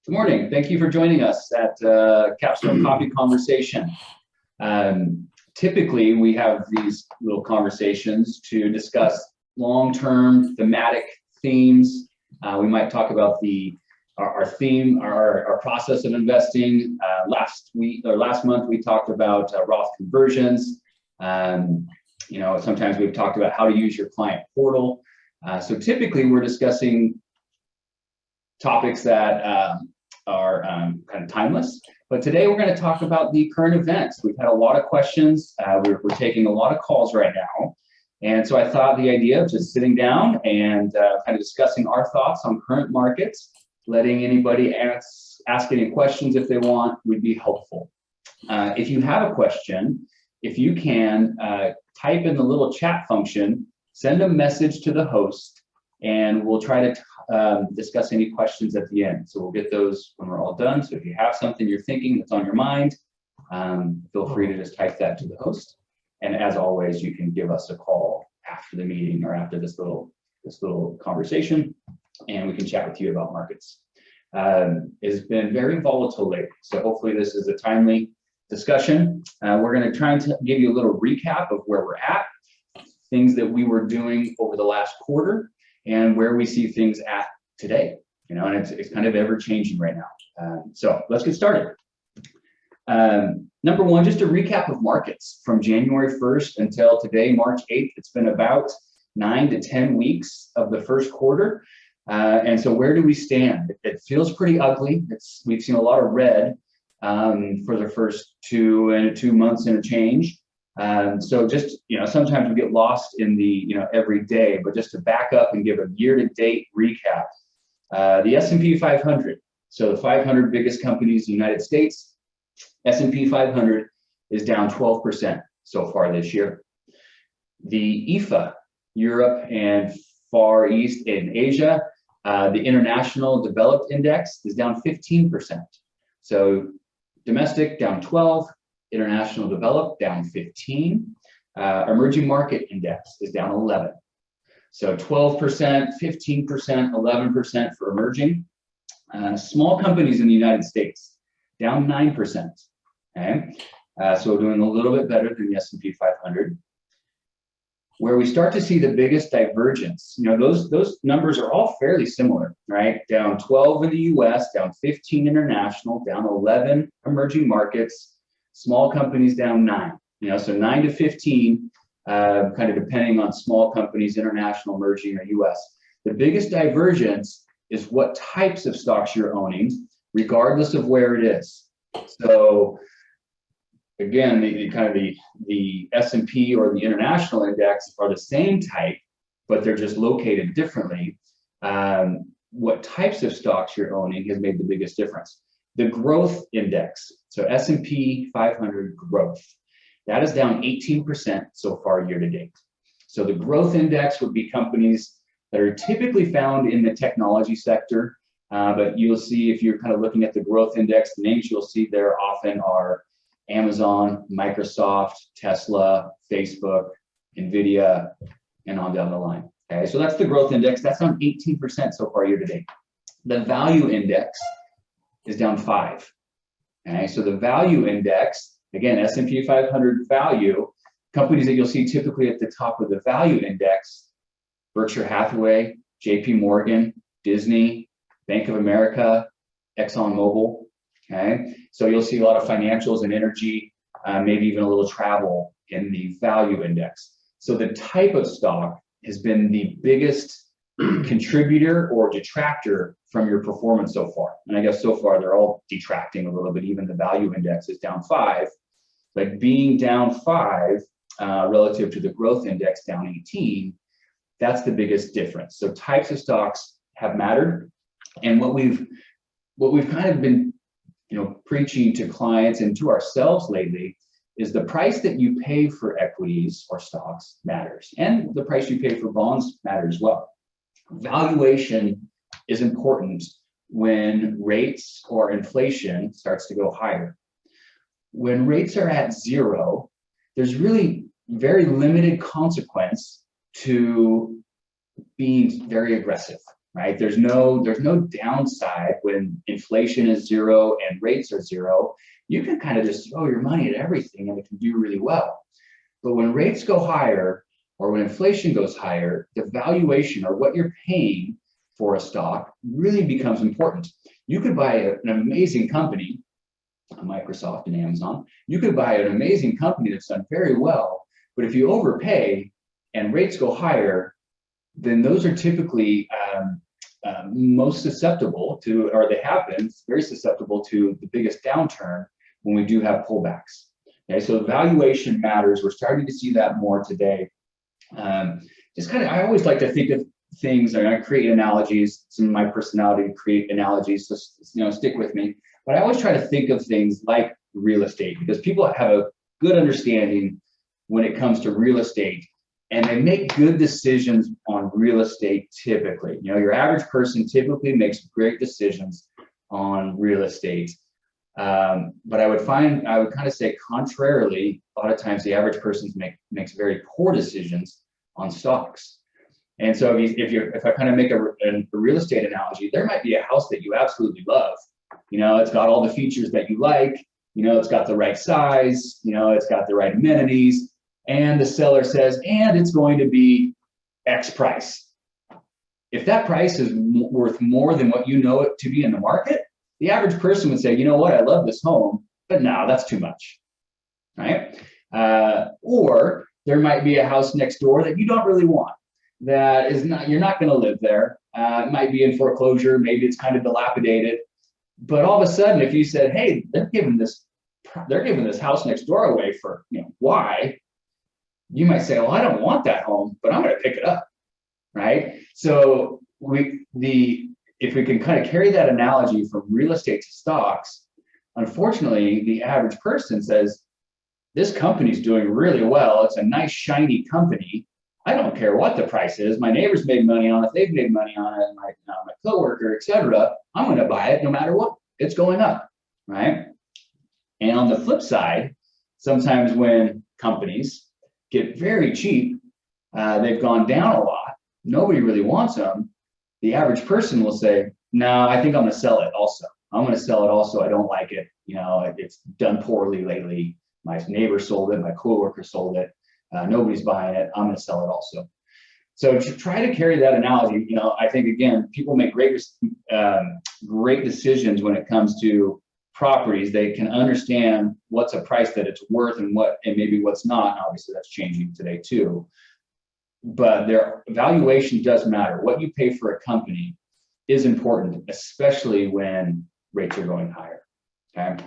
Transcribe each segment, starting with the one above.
Good morning. Thank you for joining us at Capstone Coffee Conversation. Typically, we have these little conversations to discuss long-term thematic themes. We might talk about our theme, our process of investing. Last month we talked about Roth conversions. Sometimes we've talked about how to use your client portal. So typically, we're discussing topics that are kind of timeless. But today we're going to talk about the current events. We've had a lot of questions. We're taking a lot of calls right now. And so I thought the idea of just sitting down and kind of discussing our thoughts on current markets, letting anybody ask any questions if they want, would be helpful. If you have a question, if you can type in the little chat function, send a message to the host, and we'll try to discuss any questions at the end. So we'll get those when we're all done. So if you have something you're thinking that's on your mind, feel free to just type that to the host. And as always, you can give us a call after the meeting or after this little conversation, and we can chat with you about markets. It's been very volatile lately, so hopefully this is a timely discussion. We're going to try and give you a little recap of where we're at, things that we were doing over the last quarter, and where we see things at today, and it's kind of ever changing right now. So let's get started. Number one, just a recap of markets from January 1st until today, March 8th. It's been about 9 to 10 weeks of the first quarter. And so where do we stand? It feels pretty ugly. We've seen a lot of red for the first two months and a change. So just, sometimes we get lost in the, every day, but just to back up and give a year-to-date recap, the S&P 500, so the 500 biggest companies in the United States, S&P 500 is down 12% so far this year. The IFA, Europe and Far East and Asia, the International Developed Index is down 15%. So domestic down 12, international developed down 15. Emerging market index is down 11. So 12%, 15%, 11% for emerging. Small companies in the United States down 9%. Okay, so we're doing a little bit better than the S&P 500. Where we start to see the biggest divergence, those numbers are all fairly similar, right? Down 12 in the US, down 15 international, down 11 emerging markets, small companies down 9, so 9 to 15, kind of depending on small companies, international, emerging, or US. The biggest divergence is what types of stocks you're owning, regardless of where it is. So again, the S&P or the international index are the same type, but they're just located differently. What types of stocks you're owning has made the biggest difference. The growth index, so S&P 500 growth, that is down 18% so far year to date. So the growth index would be companies that are typically found in the technology sector, but you'll see if you're kind of looking at the growth index, the names you'll see there often are Amazon, Microsoft, Tesla, Facebook, NVIDIA, and on down the line. Okay, so that's the growth index. That's down 18% so far year to date. The value index is down 5. Okay, so the value index, again, S&P 500 value, companies that you'll see typically at the top of the value index, Berkshire Hathaway, JP Morgan, Disney, Bank of America, ExxonMobil. Okay, so you'll see a lot of financials and energy, maybe even a little travel in the value index. So the type of stock has been the biggest contributor or detractor from your performance so far. And I guess so far they're all detracting a little bit. Even the value index is down 5, but being down 5 relative to the growth index down 18, that's the biggest difference. So types of stocks have mattered. And what we've kind of been preaching to clients and to ourselves lately is the price that you pay for equities or stocks matters, and the price you pay for bonds matters as well. Valuation is important when rates or inflation starts to go higher. When rates are at 0, there's really very limited consequence to being very aggressive. right? There's no downside when inflation is zero and rates are zero. You can kind of just throw your money at everything and it can do really well. But when rates go higher or when inflation goes higher, the valuation or what you're paying for a stock really becomes important. You could buy an amazing company, Microsoft and Amazon. You could buy an amazing company that's done very well, but if you overpay and rates go higher, then those are typically most susceptible to, or they have been very susceptible to the biggest downturn when we do have pullbacks. Okay, so valuation matters. We're starting to see that more today. Just kind of, I always like to think of things, and I create analogies. It's in my personality to create analogies, so stick with me. But I always try to think of things like real estate because people have a good understanding when it comes to real estate, and they make good decisions on real estate typically. Your average person typically makes great decisions on real estate. But I would kind of say contrarily, a lot of times the average person makes very poor decisions on stocks. And so if I kind of make a real estate analogy, there might be a house that you absolutely love. It's got all the features that you like, it's got the right size, it's got the right amenities, and the seller says, and it's going to be X price. If that price is worth more than what you know it to be in the market, the average person would say, you know what, I love this home, but no, that's too much, right? Or there might be a house next door that you don't really want, that is not, you're not gonna live there. It might be in foreclosure, maybe it's kind of dilapidated, but all of a sudden, if you said, hey, they're giving this house next door away for, why? You might say, well, I don't want that home, but I'm gonna pick it up, right? So if we can kind of carry that analogy from real estate to stocks, unfortunately, the average person says, this company's doing really well. It's a nice, shiny company. I don't care what the price is. My neighbors made money on it. They've made money on it. My coworker, et cetera. I'm going to buy it no matter what. It's going up, right? And on the flip side, sometimes when companies get very cheap, they've gone down a lot. Nobody really wants them. The average person will say, no, I think I'm going to sell it also. I'm going to sell it also. I don't like it. It's done poorly lately. My neighbor sold it. My coworker sold it. Nobody's buying it. I'm going to sell it also. So to try to carry that analogy, I think, again, people make great decisions when it comes to properties. They can understand what's a price that it's worth and maybe what's not. Obviously, that's changing today too. But their valuation does matter. What you pay for a company is important, especially when rates are going higher. Okay.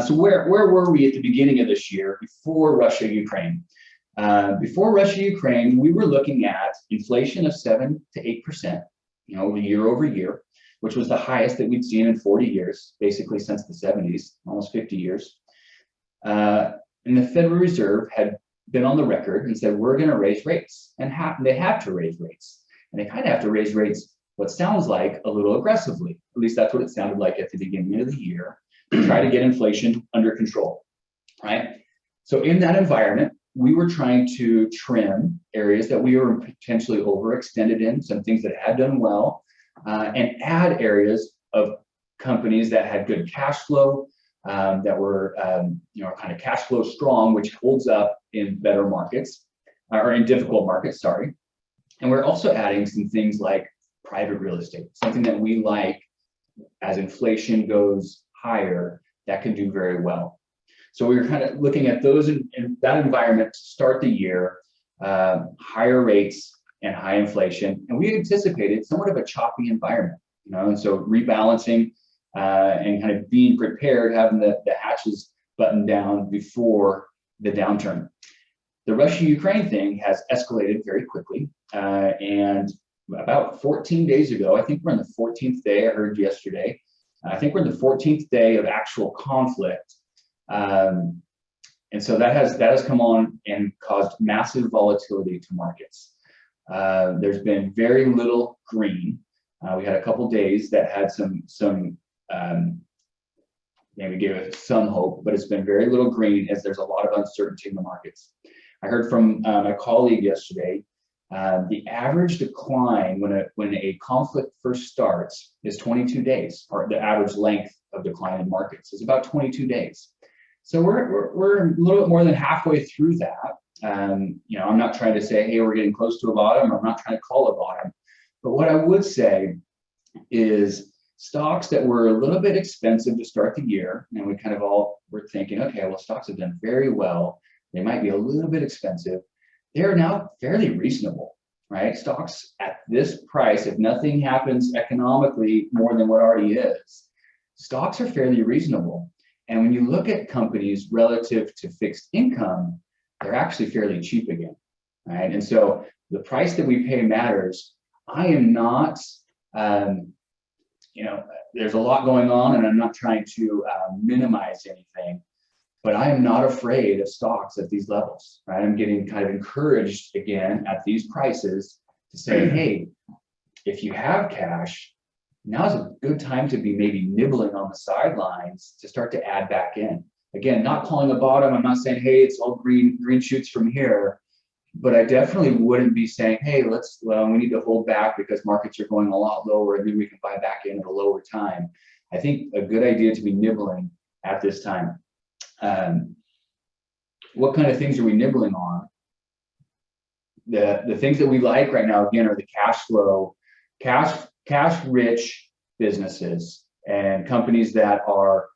So where were we at the beginning of this year before Russia-Ukraine? Before Russia-Ukraine, we were looking at inflation of 7 to 8%, year over year, which was the highest that we'd seen in 40 years, basically since the 70s, almost 50 years. And the Federal Reserve had been on the record and said, we're going to raise rates, and they have to raise rates. And they kind of have to raise rates what sounds like a little aggressively. At least that's what it sounded like at the beginning of the year, to try to get inflation under control, right? So in that environment, we were trying to trim areas that we were potentially overextended in, some things that had done well, and add areas of companies that had good cash flow, that were kind of cash flow strong, which holds up in better markets, or in difficult markets, sorry. And we're also adding some things like private real estate, something that we like as inflation goes higher, that can do very well. So we were kind of looking at those in that environment to start the year, higher rates and high inflation. And we anticipated somewhat of a choppy environment, and so rebalancing and kind of being prepared, having the hatches buttoned down before the downturn. The Russia-Ukraine thing has escalated very quickly. And about 14 days ago, I think we're on the 14th day, I heard yesterday, I think we're in the 14th day of actual conflict. And so that has come on and caused massive volatility to markets. There's been very little green. We had a couple days that had some maybe gave us some hope, but it's been very little green as there's a lot of uncertainty in the markets. I heard from my colleague yesterday The average decline when a conflict first starts is 22 days, or the average length of decline in markets is about 22 days. So we're a little bit more than halfway through that. I'm not trying to say, hey, we're getting close to a bottom, or I'm not trying to call a bottom. But what I would say is stocks that were a little bit expensive to start the year, and we kind of all were thinking, okay, well, stocks have done very well. They might be a little bit expensive. They're now fairly reasonable, right? Stocks at this price, if nothing happens economically more than what already is, stocks are fairly reasonable. And when you look at companies relative to fixed income, they're actually fairly cheap again, right? And so the price that we pay matters. I am not, there's a lot going on, and I'm not trying to minimize anything, but I am not afraid of stocks at these levels, right? I'm getting kind of encouraged again at these prices to say, hey, if you have cash, now's a good time to be maybe nibbling on the sidelines to start to add back in. Again, not calling a bottom. I'm not saying, hey, it's all green shoots from here, but I definitely wouldn't be saying, hey, we need to hold back because markets are going a lot lower and then we can buy back in at a lower time. I think a good idea to be nibbling at this time. What kind of things are we nibbling on? The things that we like right now, again, are the cash flow, cash rich businesses and companies that are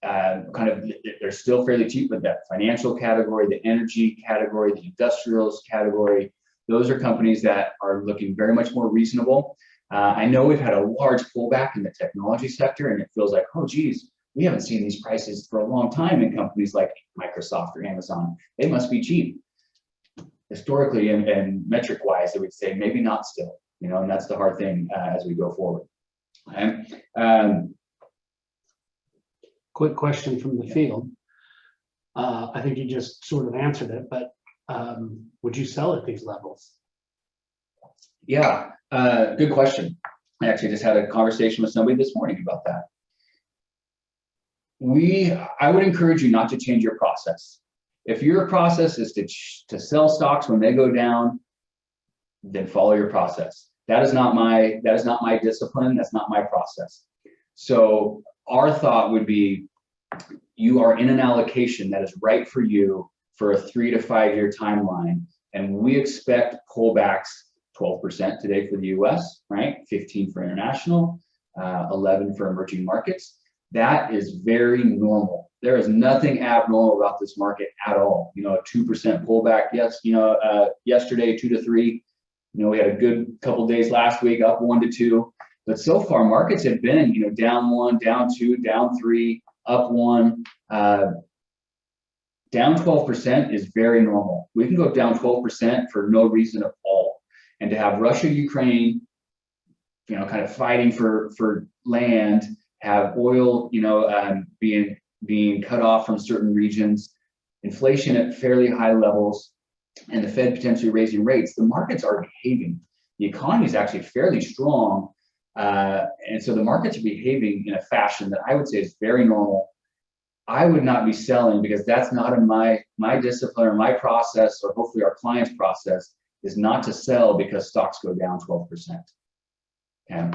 they're still fairly cheap, but that financial category, the energy category, the industrials category, those are companies that are looking very much more reasonable. I know we've had a large pullback in the technology sector, and it feels like, oh, geez, we haven't seen these prices for a long time in companies like Microsoft or Amazon. They must be cheap. Historically and metric-wise, I would say maybe not still, and that's the hard thing as we go forward. Okay. Quick question from the field. I think you just sort of answered it, but would you sell at these levels? Yeah, good question. I actually just had a conversation with somebody this morning about that. I would encourage you not to change your process. If your process is to sell stocks when they go down, then follow your process. That is not my discipline. That's not my process. So our thought would be, you are in an allocation that is right for you for a 3 to 5 year timeline, and we expect pullbacks 12% today for the U.S., right? 15 for international, 11 for emerging markets. That is very normal. There is nothing abnormal about this market at all. A 2% pullback, yes. Yesterday 2 to 3. We had a good couple days last week, up 1 to 2. But so far, markets have been, down 1, down 2, down 3, up 1. Down 12% is very normal. We can go down 12% for no reason at all. And to have Russia, Ukraine, kind of fighting for land, have oil, being cut off from certain regions, inflation at fairly high levels, and the Fed potentially raising rates, the markets are behaving. The economy is actually fairly strong. And so the markets are behaving in a fashion that I would say is very normal. I would not be selling, because that's not in my discipline or my process, or hopefully our client's process, is not to sell because stocks go down 12%. Okay.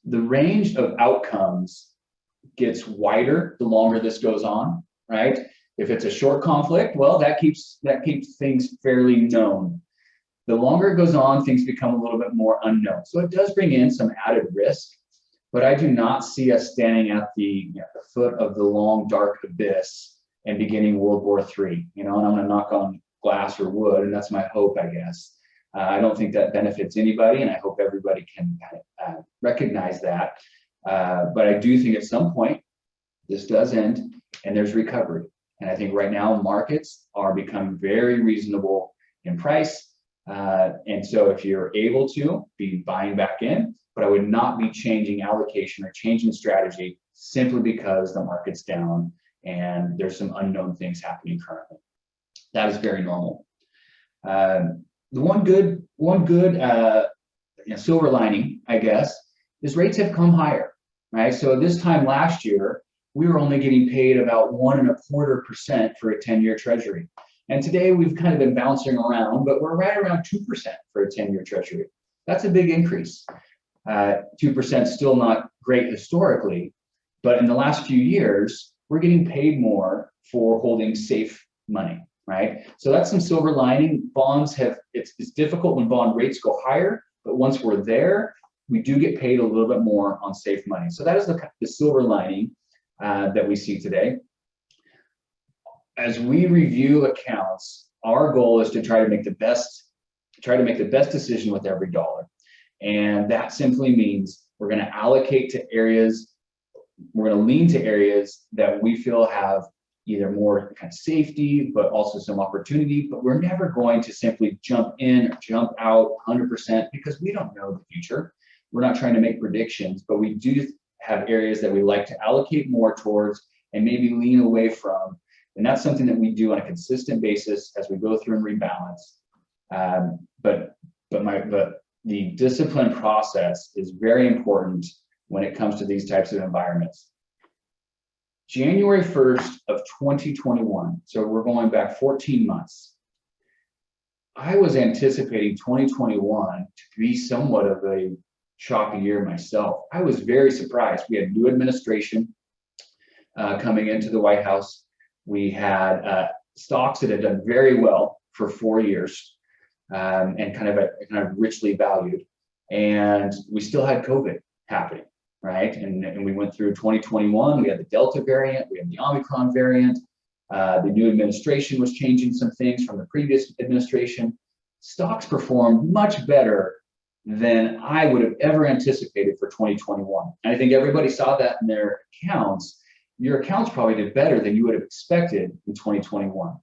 The range of outcomes gets wider the longer this goes on, right? If it's a short conflict, well, that keeps things fairly known. The longer it goes on, things become a little bit more unknown. So it does bring in some added risk, but I do not see us standing at the foot of the long, dark abyss and beginning World War III. And I'm going to knock on glass or wood, and that's my hope, I guess. I don't think that benefits anybody, and I hope everybody can recognize that. But I do think at some point this does end and there's recovery. And I think right now markets are becoming very reasonable in price. And so if you're able to be buying back in, but I would not be changing allocation or changing strategy simply because the market's down and there's some unknown things happening currently. That is very normal. The one good silver lining, I guess, is rates have come higher, right? So this time last year, we were only getting paid about 1.25% for a 10-year treasury. And today we've kind of been bouncing around, but we're right around 2% for a 10-year treasury. That's a big increase. 2% still not great historically, but in the last few years, we're getting paid more for holding safe money, right? So that's some silver lining. Bonds have, it's difficult when bond rates go higher, but once we're there, we do get paid a little bit more on safe money. So that is the silver lining that we see today. As we review accounts, our goal is to try to make the best decision with every dollar. And that simply means we're going to allocate to areas, we're going to lean to areas that we feel have either more kind of safety, but also some opportunity, but we're never going to simply jump in or jump out 100% because we don't know the future. We're not trying to make predictions, but we do have areas that we like to allocate more towards and maybe lean away from. And that's something that we do on a consistent basis as we go through and rebalance. But the discipline process is very important when it comes to these types of environments. January 1st of 2021, so we're going back 14 months. I was anticipating 2021 to be somewhat of a choppy year myself. I was very surprised. We had new administration coming into the White House. We had stocks that had done very well for 4 years and kind of richly valued. And we still had COVID happening, right? And we went through 2021, we had the Delta variant, we had the Omicron variant, the new administration was changing some things from the previous administration. Stocks performed much better than I would have ever anticipated for 2021. And I think everybody saw that in their accounts. Your accounts probably did better than you would have expected in 2021.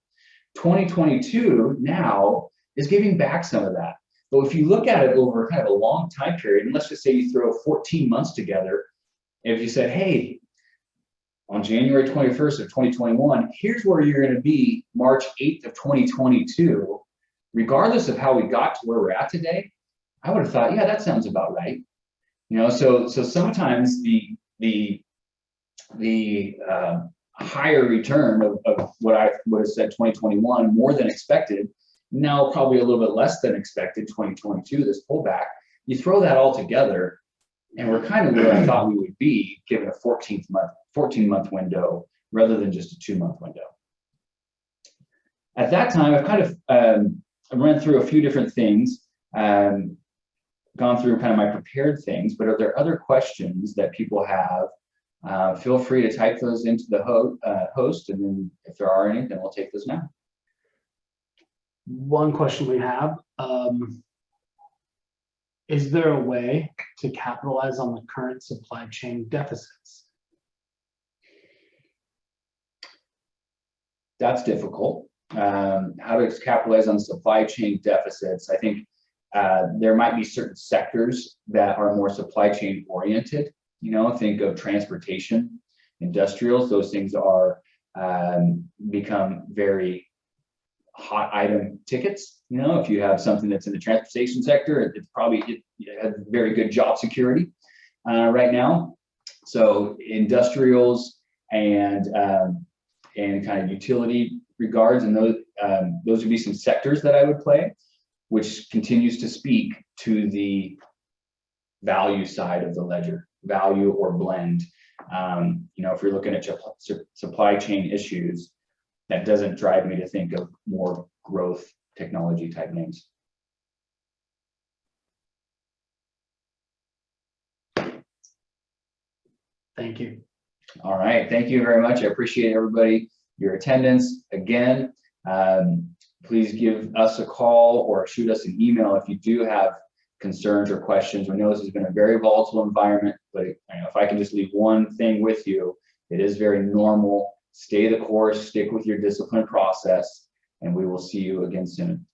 2022 now is giving back some of that. But if you look at it over kind of a long time period, and let's just say you throw 14 months together, if you said, hey, on January 21st of 2021, here's where you're going to be March 8th of 2022, regardless of how we got to where we're at today, I would have thought, yeah, that sounds about right. You know, so sometimes the higher return of what I would have said 2021, more than expected, now probably a little bit less than expected, 2022, this pullback, you throw that all together, and we're kind of where I thought we would be given a 14-month window rather than just a 2-month window. At that time, I've kind of ran through a few different things, gone through kind of my prepared things, but are there other questions that people have? Feel free to type those into the host, and then if there are any, then we'll take those now. One question we have, is there a way to capitalize on the current supply chain deficits? That's difficult. How to capitalize on supply chain deficits? I think there might be certain sectors that are more supply chain oriented. You know, think of transportation, industrials. Those things are become very hot item tickets. You know, if you have something that's in the transportation sector, it's probably it has very good job security right now. So industrials and kind of utility regards, and those would be some sectors that I would play, which continues to speak to the value side of the ledger, value or blend. You know, if you're looking at supply chain issues, that doesn't drive me to think of more growth technology type names. Thank you. All right, thank you very much. I appreciate everybody, your attendance. Again, please give us a call or shoot us an email if you do have concerns or questions. We know this has been a very volatile environment, but you know, if I can just leave one thing with you, it is very normal. Stay the course, stick with your discipline process, and we will see you again soon.